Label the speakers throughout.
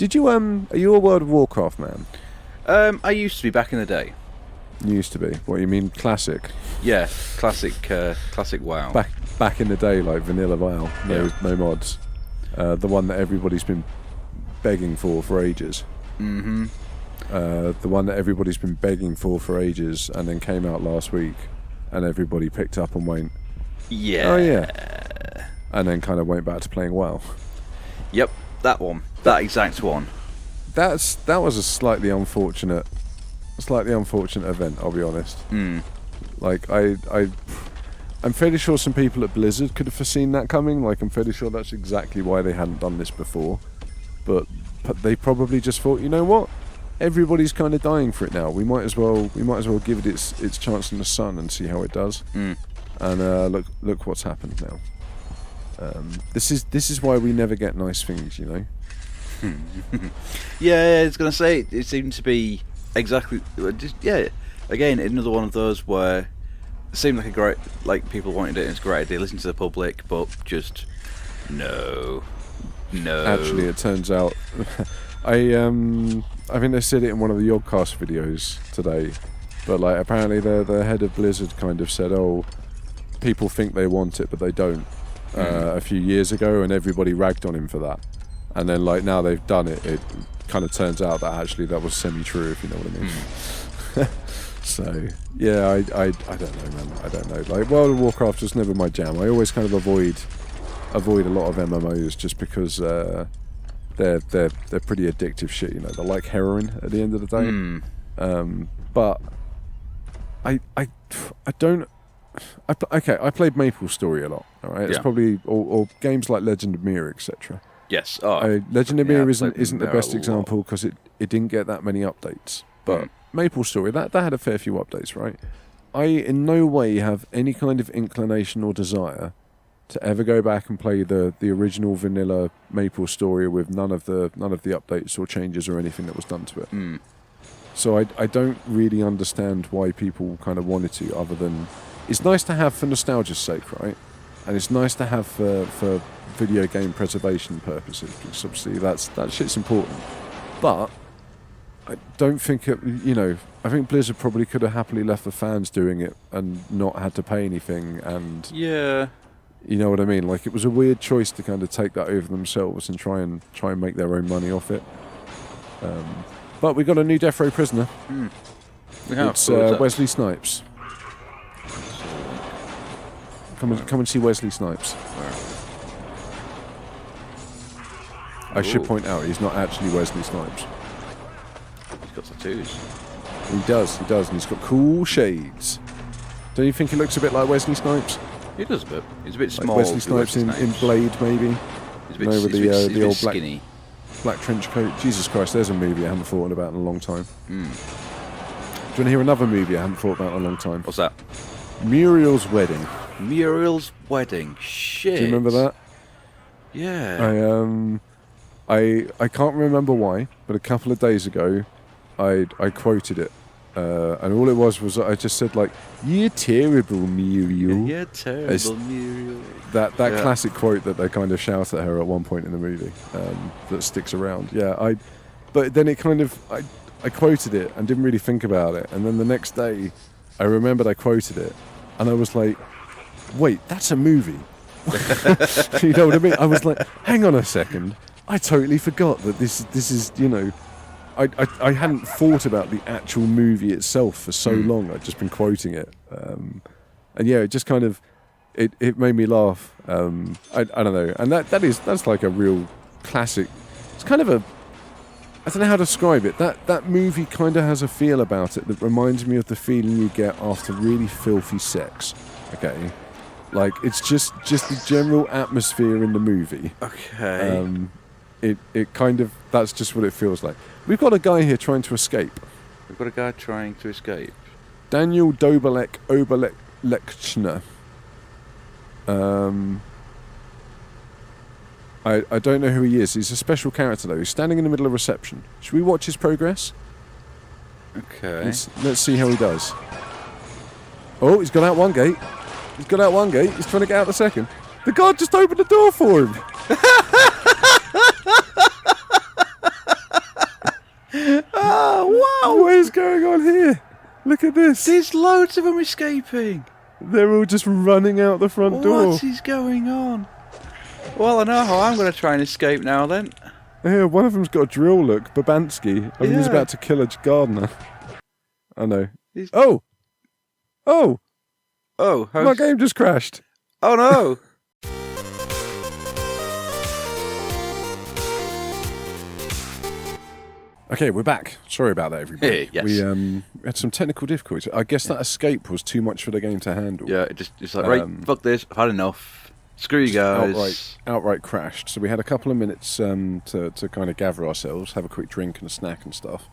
Speaker 1: Did you are you a World of Warcraft man?
Speaker 2: I used to be back in the day.
Speaker 1: You used to be. What you mean, classic?
Speaker 2: Yeah, classic WoW.
Speaker 1: Back in the day, like vanilla WoW, no mods. The one that everybody's been begging for ages.
Speaker 2: Mm-hmm.
Speaker 1: The one that everybody's been begging for ages, and then came out last week, and everybody picked up and went,
Speaker 2: yeah.
Speaker 1: Oh yeah. And then kind of went back to playing WoW.
Speaker 2: Yep, that one. That exact one.
Speaker 1: That was a slightly unfortunate event, I'll be honest. Like I'm fairly sure some people at Blizzard could have foreseen that coming. Like I'm fairly sure that's exactly why they hadn't done this before. But they probably just thought, you know what? Everybody's kind of dying for it now. We might as well give it its chance in the sun and see how it does. And look what's happened now. This is why we never get nice things, you know.
Speaker 2: Yeah, I was gonna say it seemed to be exactly again another one of those where it seemed like a great, like people wanted it and it's a great idea, listen to the public, but just no.
Speaker 1: Actually, it turns out I think they said it in one of the Yogcast videos today, but like apparently the head of Blizzard kind of said, oh, people think they want it but they don't, a few years ago, and everybody ragged on him for that. And then, like, now they've done it, it kind of turns out that actually that was semi-true, if you know what I mean. So, yeah, I don't know, man. I don't know. Like, World of Warcraft was never my jam. I always kind of avoid a lot of MMOs just because they're pretty addictive shit, you know. They're like heroin at the end of the day. But I don't... I played MapleStory a lot, alright? It's probably... Or games like Legend of Mirror, etc.
Speaker 2: Yes.
Speaker 1: Legend of Mirror isn't the best example because it didn't get that many updates. But MapleStory, that had a fair few updates, right? I in no way have any kind of inclination or desire to ever go back and play the original vanilla MapleStory with none of the updates or changes or anything that was done to it. So I don't really understand why people kind of wanted to, other than it's nice to have for nostalgia's sake, right? And it's nice to have for video game preservation purposes, because obviously that shit's important. But I don't think I think Blizzard probably could have happily left the fans doing it and not had to pay anything, and you know what I mean? Like, it was a weird choice to kind of take that over themselves and try and make their own money off it. But we got a new Death Row prisoner. It's Wesley Snipes. Come and see Wesley Snipes. I should point out, he's not actually Wesley Snipes.
Speaker 2: He's got tattoos.
Speaker 1: He does, and he's got cool shades. Don't you think he looks a bit like Wesley Snipes?
Speaker 2: He does a bit. He's a bit small.
Speaker 1: Like Wesley Snipes in Blade, maybe.
Speaker 2: He's a bit,
Speaker 1: with the old
Speaker 2: skinny.
Speaker 1: Black trench coat. Jesus Christ, there's a movie I haven't thought about in a long time. Do you want to hear another movie I haven't thought about in a long time?
Speaker 2: What's that?
Speaker 1: Muriel's Wedding.
Speaker 2: Muriel's Wedding. Shit.
Speaker 1: Do you remember that?
Speaker 2: Yeah.
Speaker 1: I can't remember why, but a couple of days ago, I quoted it, and all it was I just said, like, "You're terrible, Muriel."
Speaker 2: You're terrible, Muriel.
Speaker 1: That classic quote that they kind of shout at her at one point in the movie, that sticks around. Yeah, but then it kind of I quoted it and didn't really think about it, and then the next day, I remembered I quoted it, and I was like, "Wait, that's a movie." You know what I mean? I was like, "Hang on a second. I totally forgot that this is, you know, I hadn't thought about the actual movie itself for so long. I'd just been quoting it, and yeah, it just kind of it made me laugh. I don't know, and that's like a real classic. It's kind of I don't know how to describe it. That movie kind of has a feel about it that reminds me of the feeling you get after really filthy sex. Okay, like it's just the general atmosphere in the movie.
Speaker 2: Okay.
Speaker 1: It kind of, that's just what it feels like. We've got a guy here trying to escape.
Speaker 2: We've got a guy trying to escape.
Speaker 1: Daniel Doberlek Oberlechner. I don't know who he is. He's a special character though. He's standing in the middle of reception. Should we watch his progress?
Speaker 2: Okay.
Speaker 1: Let's see how he does. Oh, he's got out one gate. He's trying to get out the second. The guard just opened the door for him.
Speaker 2: No!
Speaker 1: What is going on here? Look at this.
Speaker 2: There's loads of them escaping.
Speaker 1: They're all just running out the front door.
Speaker 2: What is going on? Well, I know how I'm going to try and escape now then.
Speaker 1: Yeah, one of them's got a drill look, Babansky. I mean, he's
Speaker 2: Yeah.
Speaker 1: about to kill a gardener. I know.
Speaker 2: He's-
Speaker 1: Oh! Oh!
Speaker 2: Oh,
Speaker 1: My game just crashed.
Speaker 2: Oh no!
Speaker 1: Okay, we're back. Sorry about that, everybody.
Speaker 2: Hey, yes.
Speaker 1: We had some technical difficulties. I guess that escape was too much for the game to handle.
Speaker 2: Yeah, it's like, right, fuck this, I've had enough. Screw you guys.
Speaker 1: Outright crashed. So we had a couple of minutes to kind of gather ourselves, have a quick drink and a snack and stuff,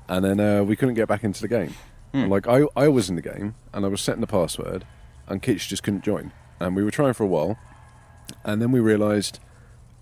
Speaker 1: and then we couldn't get back into the game. Like I was in the game and I was setting the password, and Kitch just couldn't join. And we were trying for a while, and then we realised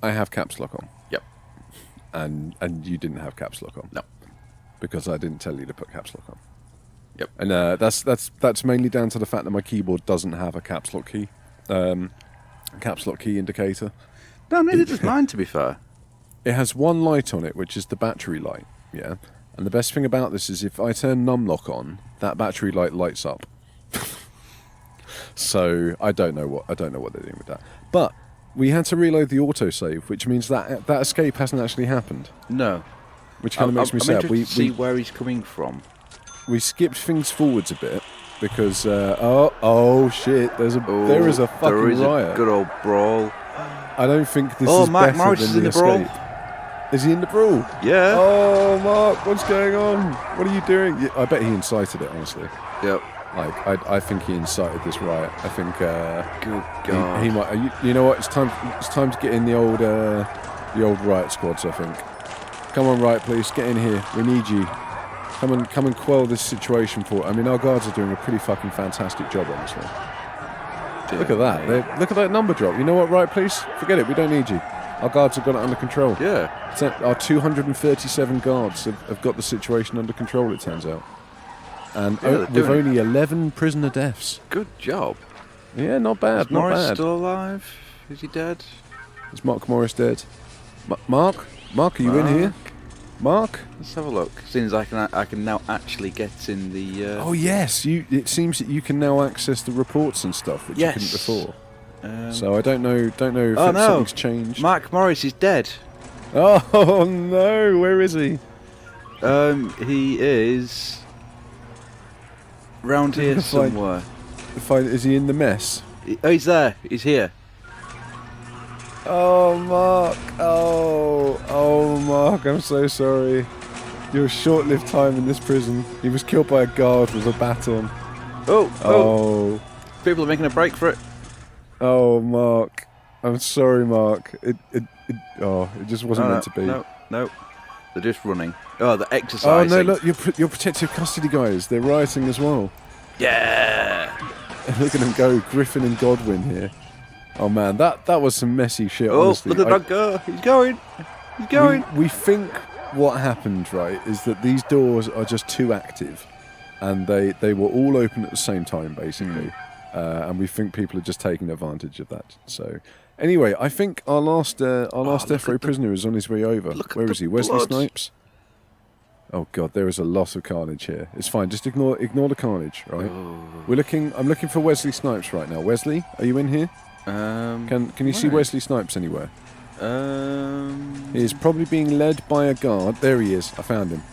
Speaker 1: I have caps lock on.
Speaker 2: Yep.
Speaker 1: And you didn't have caps lock on.
Speaker 2: No.
Speaker 1: Because I didn't tell you to put caps lock on.
Speaker 2: Yep.
Speaker 1: And that's mainly down to the fact that my keyboard doesn't have a caps lock key. Caps lock key indicator.
Speaker 2: No, neither does mine, to be fair.
Speaker 1: It has one light on it, which is the battery light. Yeah. And the best thing about this is if I turn numlock on, that battery light lights up. So I don't know what they're doing with that. But we had to reload the autosave, which means that escape hasn't actually happened.
Speaker 2: No.
Speaker 1: Which kind of makes me sad.
Speaker 2: I'm interested to see where he's coming from.
Speaker 1: We skipped things forwards a bit because oh shit, there is a fucking riot.
Speaker 2: A good old brawl.
Speaker 1: I don't think this is
Speaker 2: Mark
Speaker 1: better
Speaker 2: Morris
Speaker 1: than
Speaker 2: is
Speaker 1: the
Speaker 2: in the
Speaker 1: escape.
Speaker 2: brawl.
Speaker 1: Is he in the brawl?
Speaker 2: Yeah.
Speaker 1: Oh, Mark, what's going on? What are you doing? I bet he incited it, honestly.
Speaker 2: Yep.
Speaker 1: Like, I think he incited this riot. I think.
Speaker 2: Good God.
Speaker 1: He might. You know what? It's time to get in the old riot squads. I think. Come on, riot police, get in here. We need you. Come and quell this situation for. I mean, our guards are doing a pretty fucking fantastic job, honestly. Look at that. Look at that number drop. You know what, riot police? Forget it. We don't need you. Our guards have got it under control.
Speaker 2: Yeah.
Speaker 1: Our 237 guards have got the situation under control, it turns out. And with only 11 prisoner deaths.
Speaker 2: Good job.
Speaker 1: Yeah, not bad,
Speaker 2: Is
Speaker 1: not
Speaker 2: Morris
Speaker 1: bad.
Speaker 2: still alive? Is he dead?
Speaker 1: Is Mark Morris dead? Mark, are you in here? Mark?
Speaker 2: Let's have a look. Seeing as I can now actually get in the...
Speaker 1: Oh yes, it seems that you can now access the reports and stuff, which you couldn't before. So I don't know if something's changed.
Speaker 2: Mark Morris is dead.
Speaker 1: Oh no, where is he?
Speaker 2: He is round here somewhere.
Speaker 1: Is he in the mess?
Speaker 2: Oh, he's there. He's here.
Speaker 1: Oh, Mark. Oh, Mark, I'm so sorry. Your short-lived time in this prison. He was killed by a guard with a baton.
Speaker 2: Oh. People are making a break for it.
Speaker 1: Oh, Mark. I'm sorry, Mark. It just wasn't meant to be.
Speaker 2: No. They're just running. Oh, they're exercising.
Speaker 1: Oh, no, look, your protective custody guys. They're rioting as well.
Speaker 2: Yeah.
Speaker 1: Look at them go, Griffin and Godwin here. Oh, man, that was some messy shit, honestly.
Speaker 2: Look at that go. He's going. He's going.
Speaker 1: We think what happened, right, is that these doors are just too active. And they were all open at the same time, basically. And we think people are just taking advantage of that. So, anyway, I think our last death row prisoner is on his way over. Where is he? Wesley Snipes? Oh God, there is a lot of carnage here. It's fine. Just ignore the carnage, right? I'm looking for Wesley Snipes right now. Wesley, are you in here? Can you see Wesley Snipes anywhere? He is probably being led by a guard. There he is. I found him.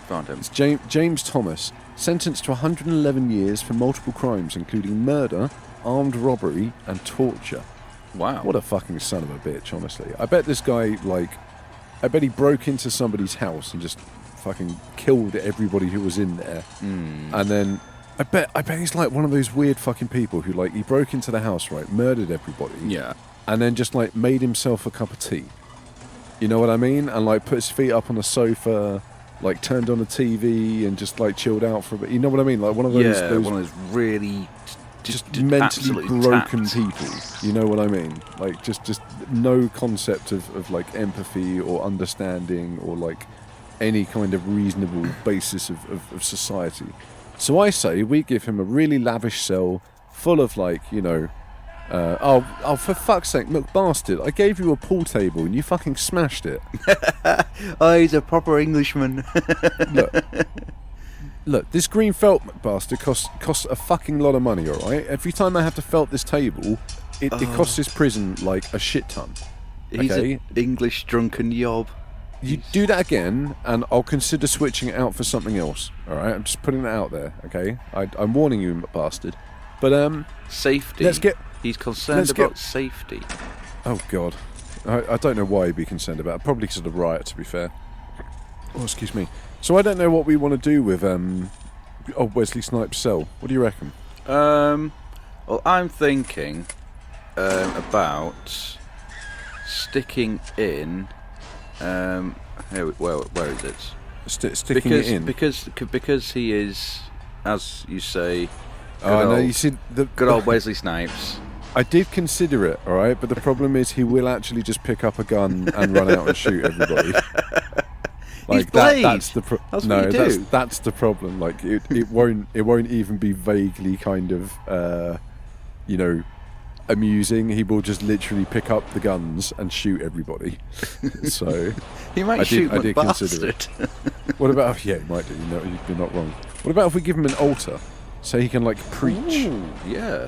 Speaker 1: It's James Thomas, sentenced to 111 years for multiple crimes, including murder, armed robbery, and torture.
Speaker 2: Wow.
Speaker 1: What a fucking son of a bitch, honestly. I bet this guy, I bet he broke into somebody's house and just fucking killed everybody who was in there. And then I bet he's like one of those weird fucking people who he broke into the house, right, murdered everybody.
Speaker 2: Yeah.
Speaker 1: And then just made himself a cup of tea. You know what I mean? And put his feet up on the sofa, turned on the TV and just chilled out for a bit. You know what I mean? One of those
Speaker 2: one of those really
Speaker 1: just mentally broken people. You know what I mean? Just no concept of empathy or understanding or any kind of reasonable basis of society. So I say we give him a really lavish cell full of oh, for fuck's sake, look, bastard, I gave you a pool table and you fucking smashed it.
Speaker 2: Oh, he's a proper Englishman.
Speaker 1: Look, Look, this green felt bastard costs a fucking lot of money, alright? Every time I have to felt this table, it costs this prison like a shit ton.
Speaker 2: He's
Speaker 1: Okay?
Speaker 2: an English drunken yob.
Speaker 1: You do that again, and I'll consider switching it out for something else, alright? I'm just putting it out there, okay? I'm warning you, bastard. But,
Speaker 2: Safety. He's concerned about safety.
Speaker 1: Oh, God. I don't know why he'd be concerned about it. Probably because of the riot, to be fair. Oh, excuse me. So I don't know what we want to do with Wesley Snipes' cell. What do you reckon?
Speaker 2: Well, I'm thinking about sticking in. Where is it?
Speaker 1: Sticking it in
Speaker 2: because he is, as you say.
Speaker 1: Oh no! You see,
Speaker 2: good old Wesley Snipes.
Speaker 1: I did consider it, all right, but the problem is he will actually just pick up a gun and run out and shoot everybody.
Speaker 2: He's Blade.
Speaker 1: That's the
Speaker 2: That's what you do.
Speaker 1: That's the problem. Like it won't even be vaguely kind of amusing. He will just literally pick up the guns and shoot everybody. So
Speaker 2: he might shoot.
Speaker 1: I did consider it. What about? Yeah, he might do. You're not wrong. What about if we give him an altar, so he can like preach?
Speaker 2: Ooh, yeah.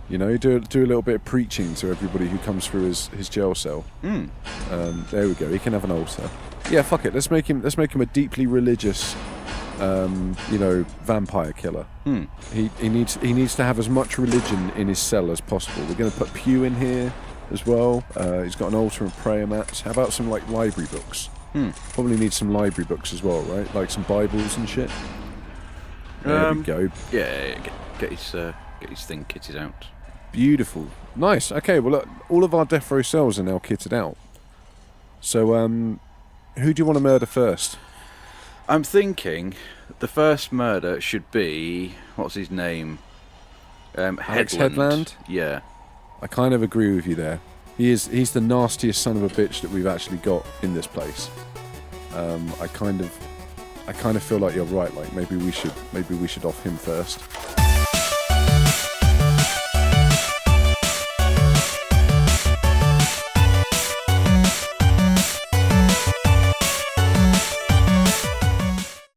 Speaker 1: You know, do a little bit of preaching to everybody who comes through his jail cell. There we go. He can have an altar. Yeah, fuck it. Let's make him a deeply religious, vampire killer. He needs to have as much religion in his cell as possible. We're going to put Pew in here as well. He's got an altar and prayer mats. How about some like library books? Probably need some library books as well, right? Like some Bibles and shit. There we go.
Speaker 2: Yeah, get his thing kitted out.
Speaker 1: Beautiful. Nice. Okay, well, look, all of our death row cells are now kitted out. So, who do you want to murder first?
Speaker 2: I'm thinking the first murder should be... What's his name?
Speaker 1: Alex Headland?
Speaker 2: Yeah.
Speaker 1: I kind of agree with you there. He's the nastiest son of a bitch that we've actually got in this place. I kind of feel like you're right. Like maybe we should off him first.